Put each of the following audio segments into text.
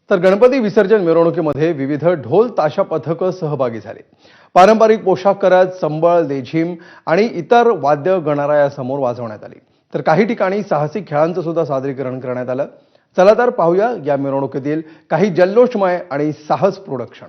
तर गणपती विसर्जन मिरवणुकीमध्ये विविध ढोल ताशा पथकं सहभागी झाले। पारंपरिक पोशाख करत संबळ, लेझीम आणि इतर वाद्य गणरायासमोर वाजवण्यात आली। तर काही ठिकाणी साहसी खेळांचं सुद्धा सादरीकरण करण्यात आलं। चला तर पाहूया या मिरवणुकीतील काही जल्लोषमय आणि साहसपूर्ण क्षण।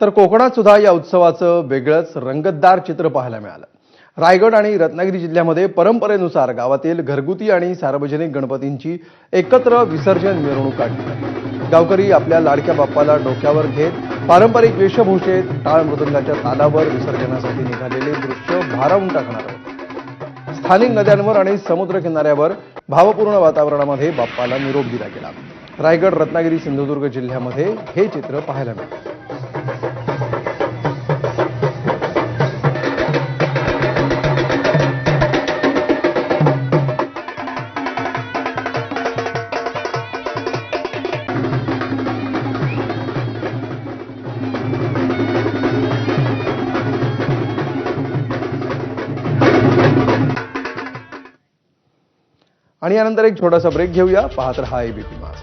तर कोकणात सुद्धा या उत्सवाचं वेगळंच रंगतदार चित्र पाहायला मिळालं। रायगड आणि रत्नागिरी जिल्ह्यामध्ये परंपरेनुसार गावातील घरगुती आणि सार्वजनिक गणपतींची एकत्र विसर्जन मिरवणूक काढली जाते। गावकरी आपल्या लाडक्या बाप्पाला डोक्यावर घेत पारंपरिक वेशभूषेत टाळ मृदंगाच्या तालावर विसर्जनासाठी निघालेले दृश्य भारावून टाकणार आहे। स्थानिक नद्यांवर आणि समुद्र किनाऱ्यावर भावपूर्ण वातावरणामध्ये बाप्पाला निरोप दिला गेला। रायगड, रत्नागिरी, सिंधुदुर्ग जिल्ह्यामध्ये हे चित्र पाहायला मिळालं। आणि यानंतर एक छोटासा ब्रेक घेऊया। पाहत रहा एबीपी माझा।